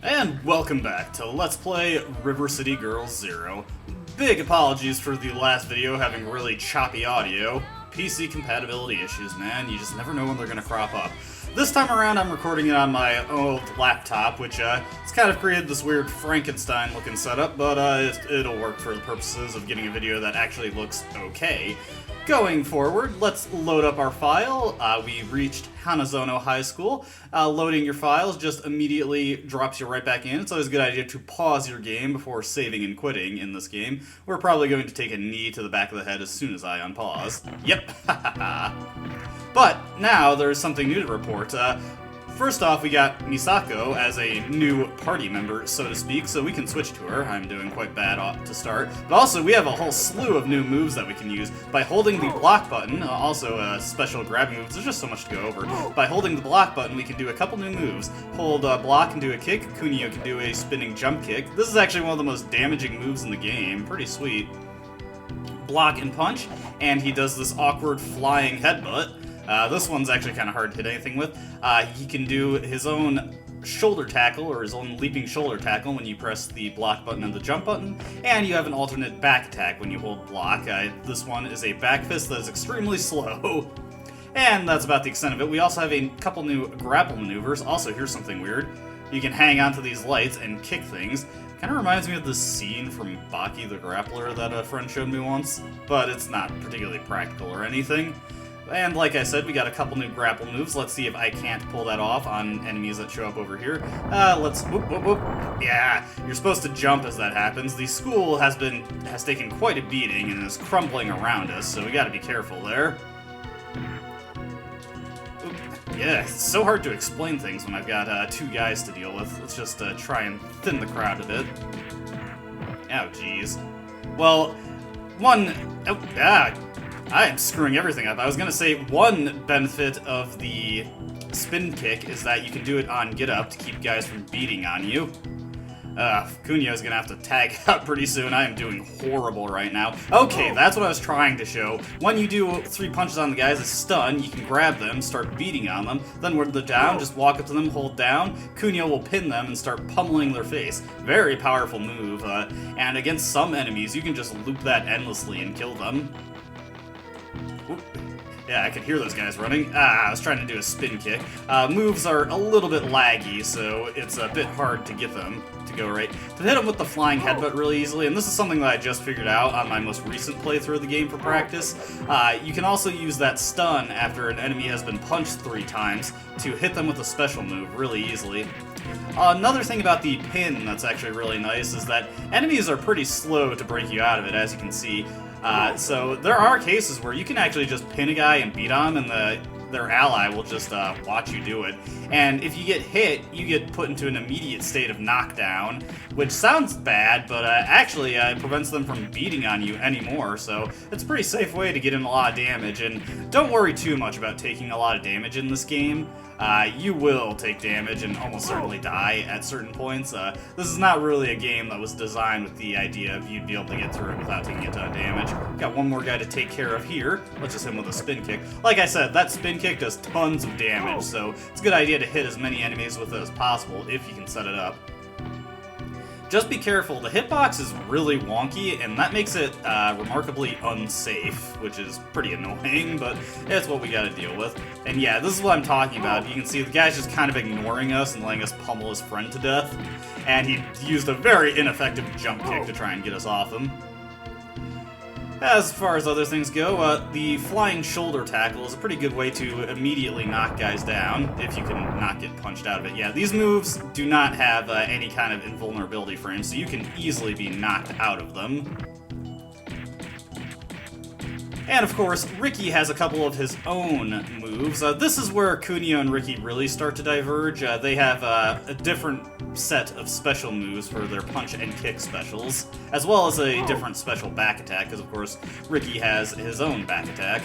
And welcome back to Let's Play River City Girls 0. Big apologies for the last video having really choppy audio. PC compatibility issues, man. You just never know when they're gonna crop up. This time around, I'm recording it on my old laptop, which it's kind of created this weird Frankenstein-looking setup, but it'll work for the purposes of getting a video that actually looks okay. Going forward, let's load up our file. We reached Hanazono High School. Loading your files just immediately drops you right back in. It's always a good idea to pause your game before saving and quitting in this game. We're probably going to take a knee to the back of the head as soon as I unpause. Yep, But now there's something new to report. First off, we got Misako as a new party member, so to speak, so we can switch to her. I'm doing quite bad to start. But also, we have a whole slew of new moves that we can use. By holding the block button, also special grab moves, there's just so much to go over. By holding the block button, we can do a couple new moves. Hold block and do a kick. Kunio can do a spinning jump kick. This is actually one of the most damaging moves in the game. Pretty sweet. Block and punch, and he does this awkward flying headbutt. This one's actually kind of hard to hit anything with. He can do his own shoulder tackle, or his own leaping shoulder tackle when you press the block button and the jump button, and you have an alternate back attack when you hold block. This one is a back fist that is extremely slow. And that's about the extent of it. We also have a couple new grapple maneuvers. Also, here's something weird. You can hang onto these lights and kick things. Kind of reminds me of this scene from Baki the Grappler that a friend showed me once, but it's not particularly practical or anything. And like I said, we got a couple new grapple moves. Let's see if I can't pull that off on enemies that show up over here. Let's whoop, whoop, whoop. Yeah, you're supposed to jump as that happens. The school has taken quite a beating and is crumbling around us, so we gotta be careful there. Oop. Yeah, it's so hard to explain things when I've got two guys to deal with. Let's just try and thin the crowd a bit. Oh, jeez. Well, I am screwing everything up. I was gonna say one benefit of the spin kick is that you can do it on get up to keep guys from beating on you. Kunio's gonna have to tag out pretty soon. I am doing horrible right now. Okay, that's what I was trying to show. When you do 3 punches on the guys, a stun, you can grab them, start beating on them. Then when they're down, just walk up to them, hold down. Kunio will pin them and start pummeling their face. Very powerful move. And against some enemies, you can just loop that endlessly and kill them. Oop. Yeah, I could hear those guys running. I was trying to do a spin kick. Moves are a little bit laggy, so it's a bit hard to get them to go right. To hit them with the flying headbutt really easily, and this is something that I just figured out on my most recent playthrough of the game for practice, you can also use that stun after an enemy has been punched 3 times to hit them with a special move really easily. Another thing about the pin that's actually really nice is that enemies are pretty slow to break you out of it, as you can see. So there are cases where you can actually just pin a guy and beat on him, and their ally will just watch you do it. And if you get hit, you get put into an immediate state of knockdown, which sounds bad, but actually it prevents them from beating on you anymore, so it's a pretty safe way to get in a lot of damage. And don't worry too much about taking a lot of damage in this game. You will take damage and almost certainly die at certain points. This is not really a game that was designed with the idea of you'd be able to get through it without taking a ton of damage. Got one more guy to take care of here. Let's just hit him with a spin kick. Like I said, that spin kick does tons of damage, so it's a good idea to hit as many enemies with it as possible if you can set it up. Just be careful, the hitbox is really wonky, and that makes it remarkably unsafe, which is pretty annoying, but it's what we gotta deal with. And yeah, this is what I'm talking about. You can see the guy's just kind of ignoring us and letting us pummel his friend to death, and he used a very ineffective jump kick to try and get us off him. As far as other things go, the flying shoulder tackle is a pretty good way to immediately knock guys down, if you can not get punched out of it. Yeah, these moves do not have any kind of invulnerability frame, so you can easily be knocked out of them. And of course, Riki has a couple of his own moves. This is where Kunio and Riki really start to diverge. They have a different set of special moves for their punch and kick specials, as well as a different special back attack, because of course Riki has his own back attack.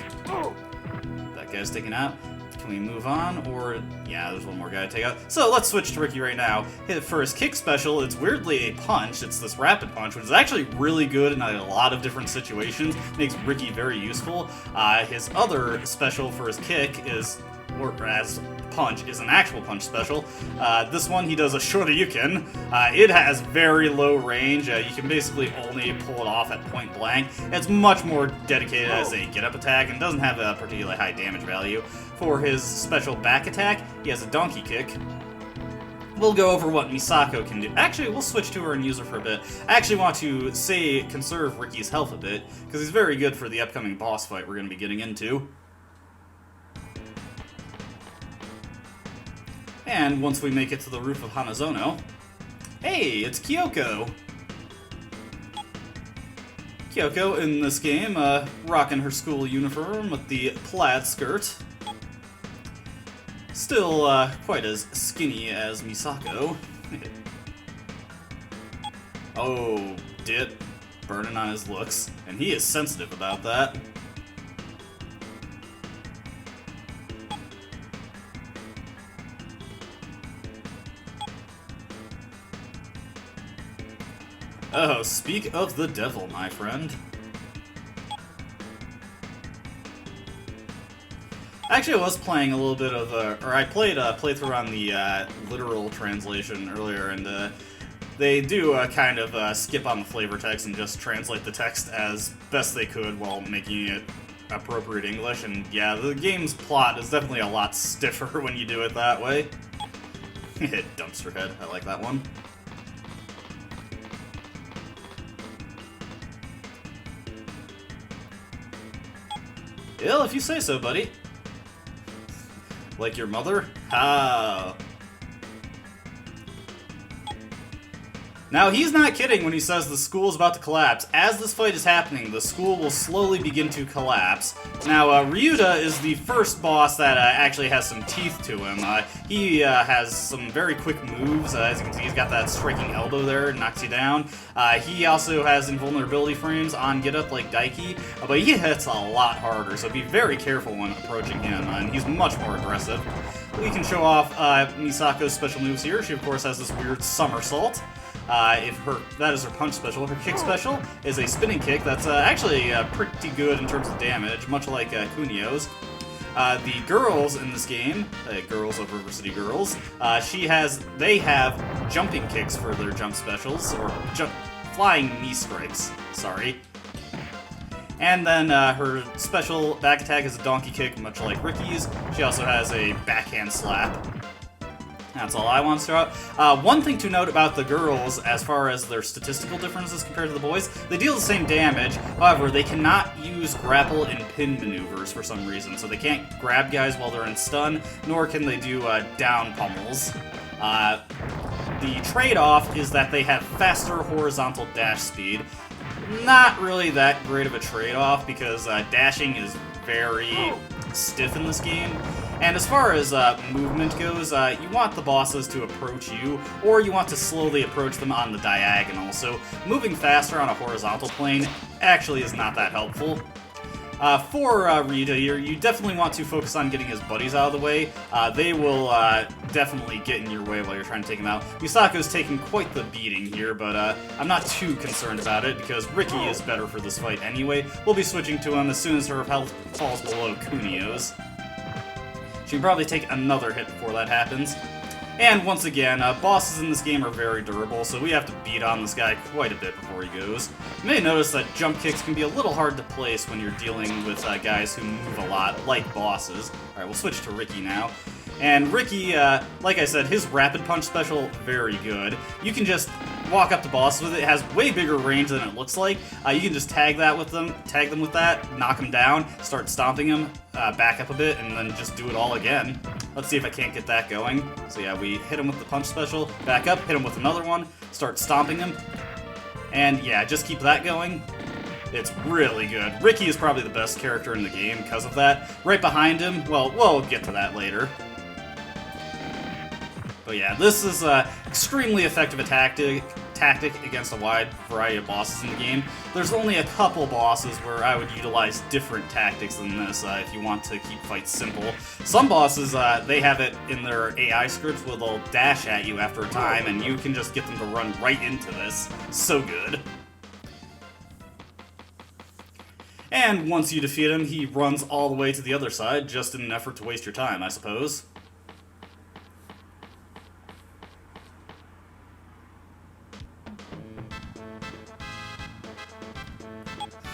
That guy's taken out. Can we move on? Or, yeah, there's one more guy to take out. So let's switch to Riki right now. For his kick special, it's weirdly a punch. It's this rapid punch, which is actually really good in a lot of different situations. Makes Riki very useful. His other special for his kick is, or as punch is an actual punch special. This one, he does a shoryuken. It has very low range. You can basically only pull it off at point blank. It's much more dedicated as a get-up attack and doesn't have a particularly high damage value. For his special back attack, he has a donkey kick. We'll go over what Misako can do. Actually, we'll switch to her and use her for a bit. I actually want to conserve Riki's health a bit, because he's very good for the upcoming boss fight we're going to be getting into. And once we make it to the roof of Hanazono... Hey, it's Kyoko! Kyoko, in this game, rocking her school uniform with the plaid skirt. Still quite as skinny as Misako. Oh, dip. Burning on his looks. And he is sensitive about that. Oh, speak of the devil, my friend. Actually, I was playing a little bit of, or I played a playthrough on the literal translation earlier, and they do kind of skip on the flavor text and just translate the text as best they could while making it appropriate English, and yeah, the game's plot is definitely a lot stiffer when you do it that way. Dumpster head, I like that one. Ill, if you say so, buddy. Like your mother? How? Now, he's not kidding when he says the school's about to collapse. As this fight is happening, the school will slowly begin to collapse. Now, Ryuta is the first boss that actually has some teeth to him. He has some very quick moves. As you can see, he's got that striking elbow there, knocks you down. He also has invulnerability frames on get up like Daiki, but he hits a lot harder, so be very careful when approaching him, and he's much more aggressive. We can show off Misako's special moves here. She, of course, has this weird somersault. That is her punch special. Her kick special is a spinning kick that's actually pretty good in terms of damage, much like Kunio's. The girls in this game, girls of River City Girls, they have jumping kicks for their jump specials, or flying knee strikes, sorry. And then her special back attack is a donkey kick, much like Riki's. She also has a backhand slap. That's all I want to throw out. One thing to note about the girls, as far as their statistical differences compared to the boys, they deal the same damage. However, they cannot use grapple and pin maneuvers for some reason. So they can't grab guys while they're in stun, nor can they do down pummels. The trade-off is that they have faster horizontal dash speed. Not really that great of a trade-off, because dashing is very stiff in this game. And as far as movement goes, you want the bosses to approach you, or you want to slowly approach them on the diagonal. So moving faster on a horizontal plane actually is not that helpful. For Ryuta here, you definitely want to focus on getting his buddies out of the way. They will definitely get in your way while you're trying to take him out. Misako's taking quite the beating here, but I'm not too concerned about it, because Riki is better for this fight anyway. We'll be switching to him as soon as her health falls below Kunio's. She can probably take another hit before that happens. And once again, bosses in this game are very durable, so we have to beat on this guy quite a bit before he goes. You may notice that jump kicks can be a little hard to place when you're dealing with guys who move a lot, like bosses. Alright, we'll switch to Riki now. And Riki, like I said, his rapid punch special, very good. You can just walk up to bosses with it. It has way bigger range than it looks like. You can just tag them with that, knock them down, start stomping them, back up a bit, and then just do it all again. Let's see if I can't get that going. So yeah, we hit him with the punch special, back up, hit him with another one, start stomping him, and yeah, just keep that going. It's really good. Riki is probably the best character in the game because of that. Right behind him, well, we'll get to that later. But yeah, this is an extremely effective tactic against a wide variety of bosses in the game. There's only a couple bosses where I would utilize different tactics than this if you want to keep fights simple. Some bosses, they have it in their AI scripts where they'll dash at you after a time, and you can just get them to run right into this. So good. And once you defeat him, he runs all the way to the other side, just in an effort to waste your time, I suppose.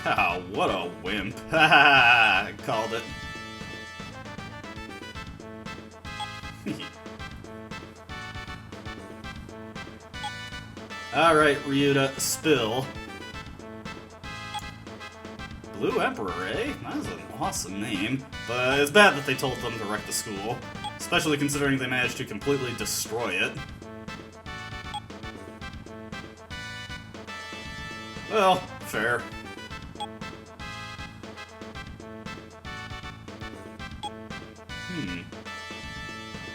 Oh, what a wimp. Haha, called it. Alright, Ryuta, spill. Blue Emperor, eh? That's an awesome name. But it's bad that they told them to wreck the school. Especially considering they managed to completely destroy it. Well, fair.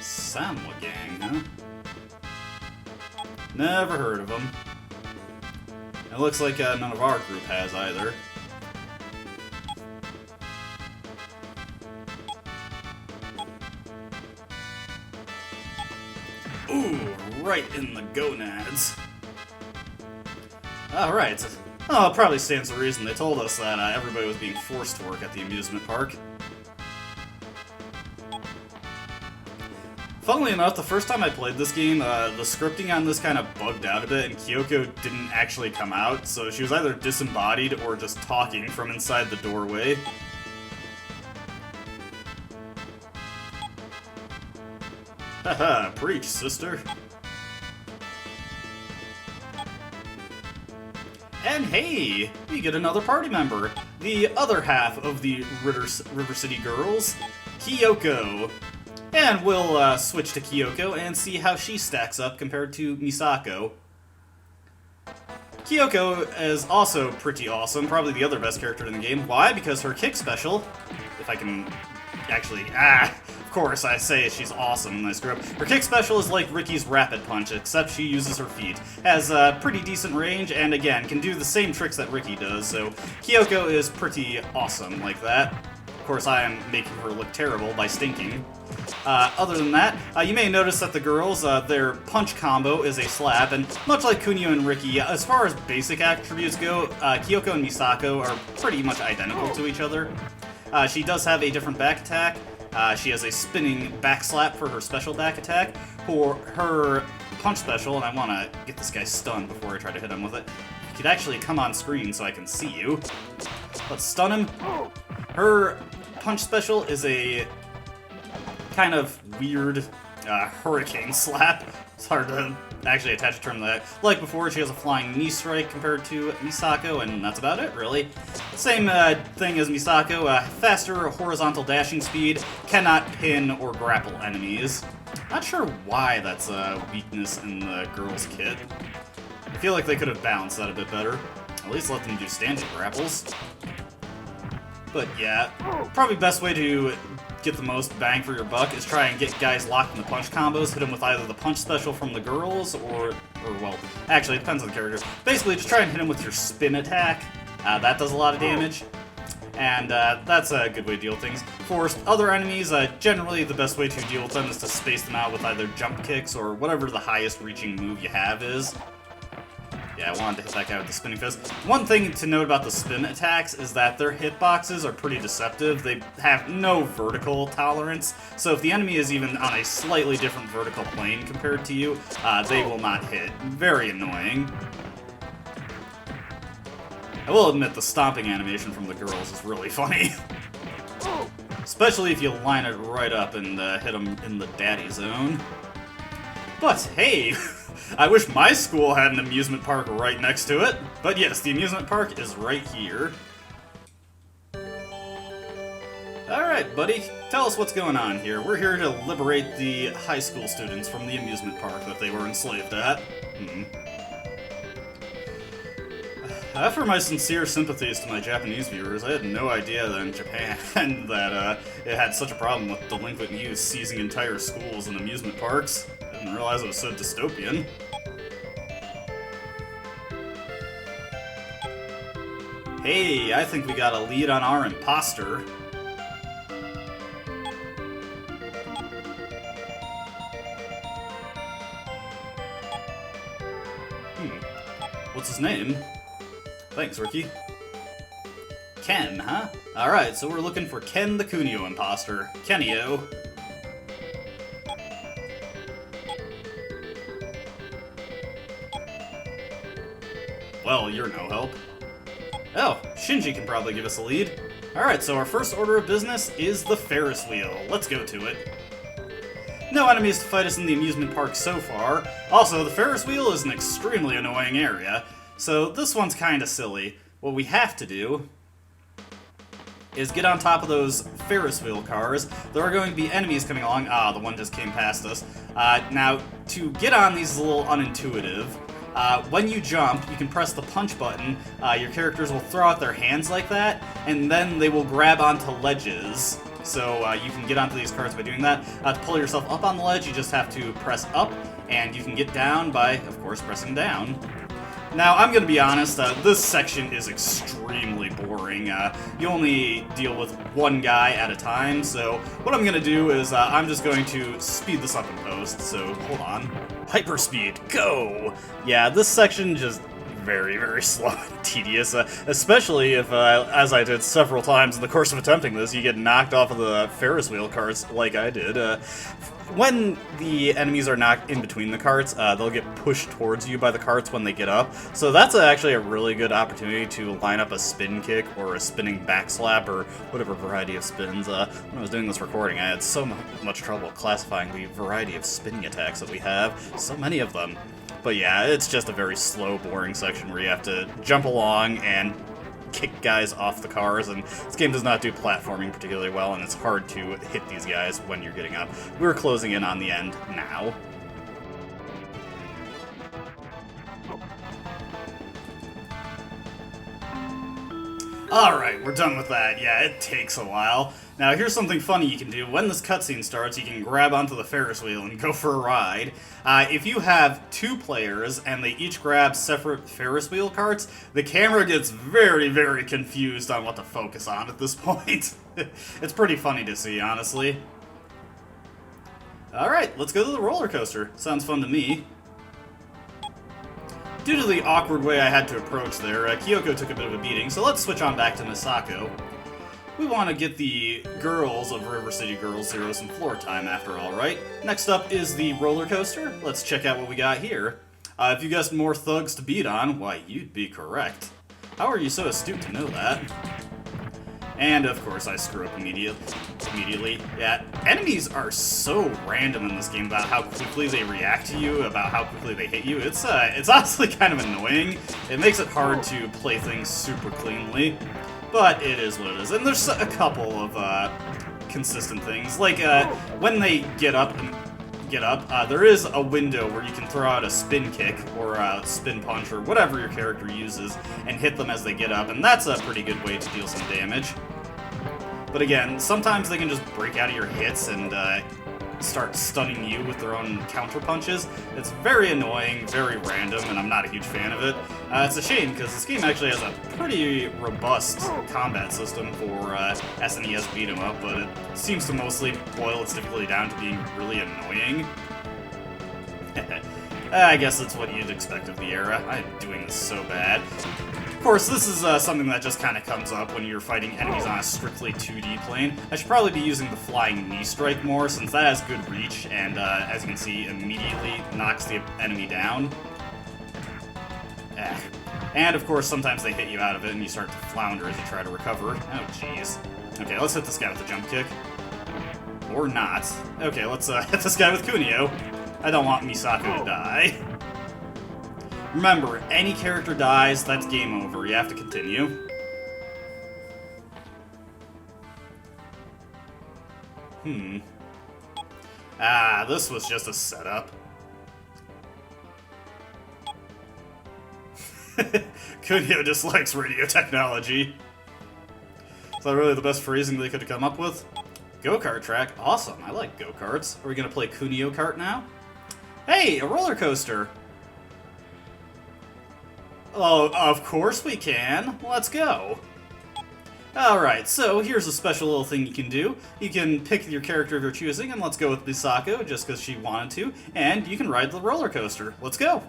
Samwa Gang, huh? Never heard of them. It looks like none of our group has either. Ooh, right in the gonads. Alright. Oh, it probably stands to reason they told us that everybody was being forced to work at the amusement park. Funnily enough, the first time I played this game, the scripting on this kind of bugged out a bit, and Kyoko didn't actually come out, so she was either disembodied or just talking from inside the doorway. Haha, preach, sister. And hey, we get another party member. The other half of the River City Girls, Kyoko. And we'll switch to Kyoko and see how she stacks up compared to Misako. Kyoko is also pretty awesome, probably the other best character in the game. Why? Because her kick special, if I can actually, of course I say she's awesome in this group. Her kick special is like Riki's rapid punch, except she uses her feet. Has pretty decent range, and again, can do the same tricks that Riki does, so Kyoko is pretty awesome like that. Of course, I am making her look terrible by stinking. Other than that, you may notice that the girls, their punch combo is a slap, and much like Kunio and Riki, as far as basic attributes go, Kyoko and Misako are pretty much identical to each other. She does have a different back attack. She has a spinning back slap for her special back attack. For her punch special, and I want to get this guy stunned before I try to hit him with it. You could actually come on screen so I can see you. Let's stun him. Her punch special is a kind of weird hurricane slap. It's hard to actually attach a term to that. Like before, she has a flying knee strike compared to Misako, and that's about it, really. Same thing as Misako, faster horizontal dashing speed, cannot pin or grapple enemies. Not sure why that's a weakness in the girls' kit. I feel like they could have balanced that a bit better. At least let them do standing grapples. But yeah, probably best way to get the most bang for your buck is try and get guys locked in the punch combos, hit them with either the punch special from the girls, or well, actually it depends on the characters. Basically, just try and hit them with your spin attack. That does a lot of damage, and that's a good way to deal with things. For other enemies, generally the best way to deal with them is to space them out with either jump kicks or whatever the highest reaching move you have is. Yeah, I wanted to hit that guy with the spinning fist. One thing to note about the spin attacks is that their hitboxes are pretty deceptive. They have no vertical tolerance, so if the enemy is even on a slightly different vertical plane compared to you, they will not hit. Very annoying. I will admit the stomping animation from the girls is really funny. Especially if you line it right up and hit them in the daddy zone. But hey, I wish my school had an amusement park right next to it. But yes, the amusement park is right here. Alright, buddy, tell us what's going on here. We're here to liberate the high school students from the amusement park that they were enslaved at. I offer my sincere sympathies to my Japanese viewers. I had no idea that in Japan that it had such a problem with delinquent youth seizing entire schools and amusement parks. I didn't realize it was so dystopian. Hey, I think we got a lead on our imposter. What's his name? Thanks, Riki. Ken, huh? Alright, so we're looking for Ken the Kunio imposter. Kenio. Well, you're no help. Oh, Shinji can probably give us a lead. Alright, so our first order of business is the Ferris Wheel. Let's go to it. No enemies to fight us in the amusement park so far. Also, the Ferris Wheel is an extremely annoying area, so this one's kinda silly. What we have to do is get on top of those Ferris wheel cars. There are going to be enemies coming along. Ah, the one just came past us. Now, to get on these is a little unintuitive. When you jump, you can press the punch button. Your characters will throw out their hands like that, and then they will grab onto ledges. So you can get onto these cars by doing that. To pull yourself up on the ledge, you just have to press up, and you can get down by, of course, pressing down. Now, I'm going to be honest, this section is extremely boring. You only deal with one guy at a time, so what I'm going to do is I'm just going to speed this up in post, so hold on. Hyperspeed, go! Yeah, this section just very, very slow and tedious, especially if, as I did several times in the course of attempting this, you get knocked off of the Ferris wheel carts like I did. When the enemies are knocked in between the carts, they'll get pushed towards you by the carts when they get up. So that's actually a really good opportunity to line up a spin kick or a spinning back slap or whatever variety of spins. When I was doing this recording, I had so much trouble classifying the variety of spinning attacks that we have. So many of them. But yeah, it's just a very slow, boring section where you have to jump along and kick guys off the cars, and this game does not do platforming particularly well, and it's hard to hit these guys when you're getting up. We're closing in on the end now. Alright, we're done with that. Yeah, it takes a while. Now, here's something funny you can do. When this cutscene starts, you can grab onto the Ferris wheel and go for a ride. If you have two players and they each grab separate Ferris wheel carts, the camera gets very, very confused on what to focus on at this point. It's pretty funny to see, honestly. Alright, let's go to the roller coaster. Sounds fun to me. Due to the awkward way I had to approach there, Kyoko took a bit of a beating, so let's switch on back to Misako. We want to get the girls of River City Girls Zero some floor time after all, right? Next up is the roller coaster. Let's check out what we got here. If you guessed more thugs to beat on, why, you'd be correct. How are you so astute to know that? And of course I screw up immediately. Yeah, enemies are so random in this game about how quickly they react to you, about how quickly they hit you. It's honestly kind of annoying. It makes it hard to play things super cleanly. But it is what it is. And there's a couple of consistent things. Like, when they get up, there is a window where you can throw out a spin kick or a spin punch or whatever your character uses and hit them as they get up. And that's a pretty good way to deal some damage. But again, sometimes they can just break out of your hits and start stunning you with their own counter punches. It's very annoying, very random, and I'm not a huge fan of it. It's a shame, because this game actually has a pretty robust combat system for SNES beat 'em up, but it seems to mostly boil its difficulty down to being really annoying. I guess that's what you'd expect of the era. I'm doing this so bad. Of course, this is something that just kind of comes up when you're fighting enemies on a strictly 2D plane. I should probably be using the flying knee strike more, since that has good reach, and as you can see, immediately knocks the enemy down. And of course, sometimes they hit you out of it, and you start to flounder as you try to recover. Oh, jeez. Okay, let's hit this guy with the jump kick. Or not. Okay, let's hit this guy with Kunio. I don't want Misako to die. Remember, any character dies, that's game over. You have to continue. This was just a setup. Kunio dislikes radio technology. Is that really the best phrasing they could have come up with? Go-kart track? Awesome, I like go-karts. Are we gonna play Kunio Kart now? Hey, a roller coaster! Oh, of course we can. Let's go. Alright, so here's a special little thing you can do. You can pick your character of your choosing, and let's go with Misako, just because she wanted to, and you can ride the roller coaster. Let's go.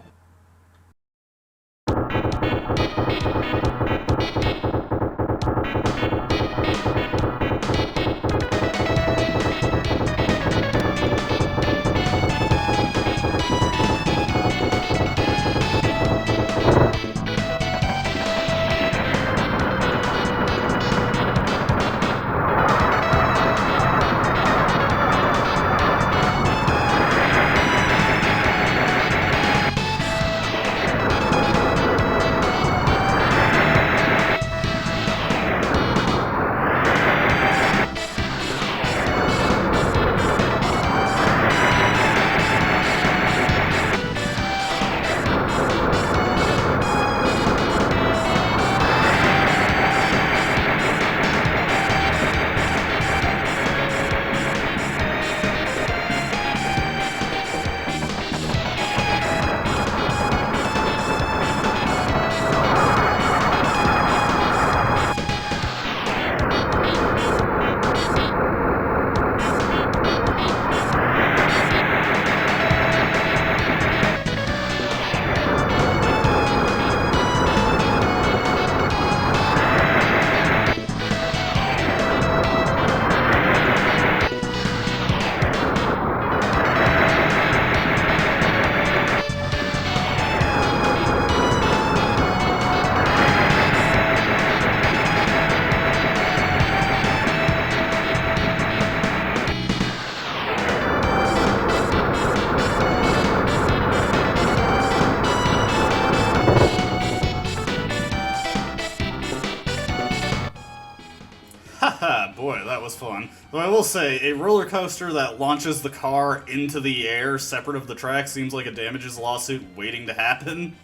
boy, that was fun. Though I will say, a roller coaster that launches the car into the air separate of the track seems like a damages lawsuit waiting to happen.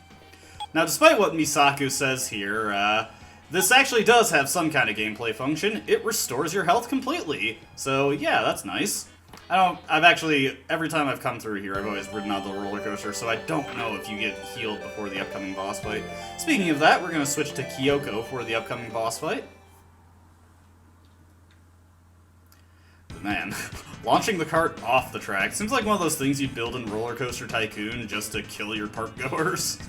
Now, despite what Misako says here, this actually does have some kind of gameplay function. It restores your health completely. So, yeah, that's nice. I've actually, every time I've come through here, I've always ridden on the roller coaster, so I don't know if you get healed before the upcoming boss fight. Speaking of that, we're going to switch to Kyoko for the upcoming boss fight. Man, launching the cart off the track seems like one of those things you build in Roller Coaster Tycoon just to kill your park goers.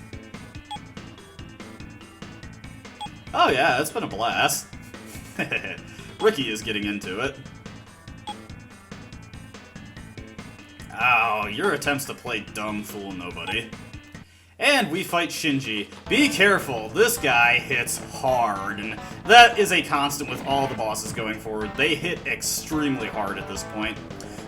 Oh yeah, it's been a blast. Riki is getting into it. Oh, your attempts to play dumb fool nobody. And we fight Shinji. Be careful, this guy hits hard, and that is a constant with all the bosses going forward. They hit extremely hard at this point.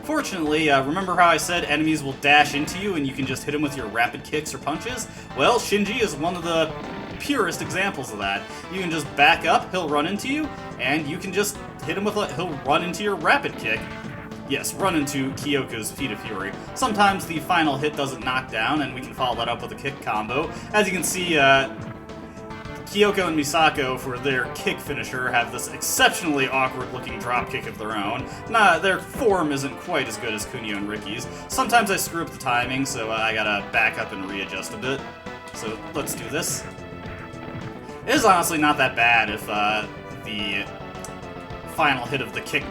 Fortunately, remember how I said enemies will dash into you and you can just hit them with your rapid kicks or punches? Well, Shinji is one of the purest examples of that. You can just back up, he'll run into you, and you can just hit him with he'll run into your rapid kick. Yes, run into Kyoko's Feet of Fury. Sometimes the final hit doesn't knock down, and we can follow that up with a kick combo. As you can see, Kyoko and Misako, for their kick finisher, have this exceptionally awkward-looking drop kick of their own. Their form isn't quite as good as Kunio and Riki's. Sometimes I screw up the timing, so I gotta back up and readjust a bit. So let's do this. It is honestly not that bad if the final hit of the kick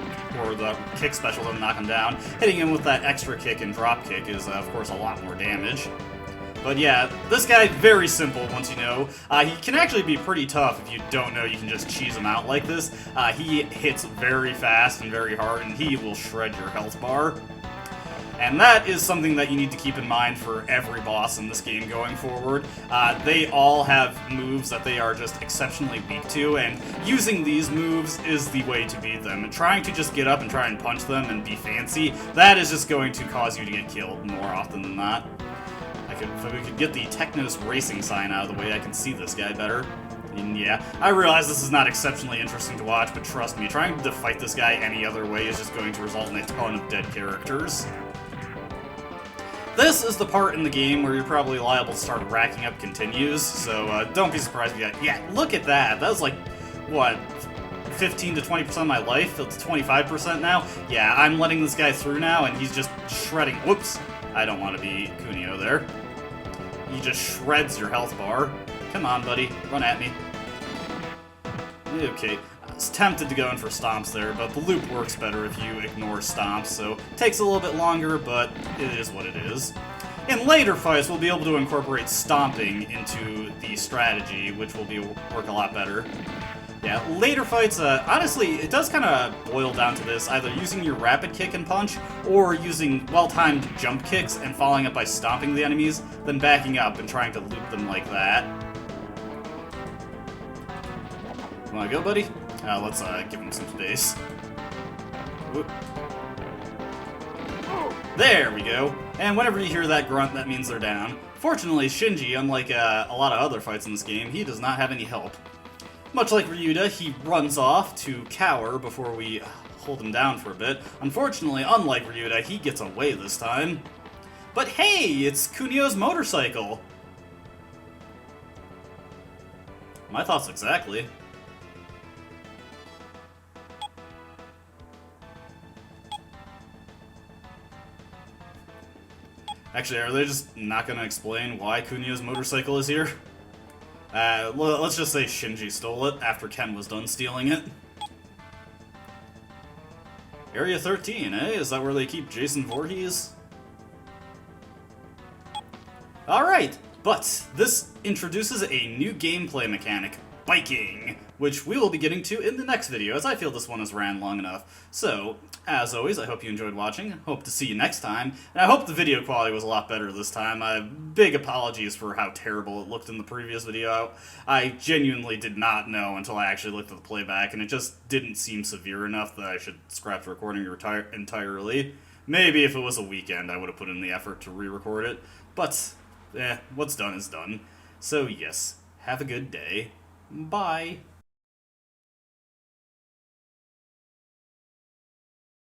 or the kick special doesn't knock him down. Hitting him with that extra kick and drop kick is, of course, a lot more damage. But yeah, this guy, very simple once you know. He can actually be pretty tough if you don't know you can just cheese him out like this. He hits very fast and very hard, and he will shred your health bar. And that is something that you need to keep in mind for every boss in this game going forward. They all have moves that they are just exceptionally weak to, and using these moves is the way to beat them. And trying to just get up and try and punch them and be fancy, that is just going to cause you to get killed more often than not. If we could get the Technos racing sign out of the way, I can see this guy better. And yeah, I realize this is not exceptionally interesting to watch, but trust me, trying to fight this guy any other way is just going to result in a ton of dead characters. This is the part in the game where you're probably liable to start racking up continues, so don't be surprised if you got... Yeah, look at that! That was like, what, 15 to 20% of my life? It's 25% now? Yeah, I'm letting this guy through now, and he's just shredding... Whoops! I don't want to be Kunio there. He just shreds your health bar. Come on, buddy. Run at me. Okay. I was tempted to go in for stomps there, but the loop works better if you ignore stomps, so it takes a little bit longer, but it is what it is. In later fights, we'll be able to incorporate stomping into the strategy, which will work a lot better. Yeah, later fights, honestly, it does kind of boil down to this, either using your rapid kick and punch, or using well-timed jump kicks and following up by stomping the enemies, then backing up and trying to loop them like that. Wanna go, buddy? Let's give him some space. Whoop. There we go. And whenever you hear that grunt, that means they're down. Fortunately, Shinji, unlike a lot of other fights in this game, he does not have any help. Much like Ryuta, he runs off to cower before we hold him down for a bit. Unfortunately, unlike Ryuta, he gets away this time. But hey, it's Kunio's motorcycle! My thoughts exactly. Actually, are they just not going to explain why Kunio's motorcycle is here? Let's just say Shinji stole it after Ken was done stealing it. Area 13, eh? Is that where they keep Jason Voorhees? Alright, but this introduces a new gameplay mechanic, biking, which we will be getting to in the next video, as I feel this one has ran long enough. So, as always, I hope you enjoyed watching, hope to see you next time, and I hope the video quality was a lot better this time. Big apologies for how terrible it looked in the previous video. I genuinely did not know until I actually looked at the playback, and it just didn't seem severe enough that I should scrap the recording entirely. Maybe if it was a weekend, I would have put in the effort to re-record it, but, what's done is done. So yes, have a good day. Bye.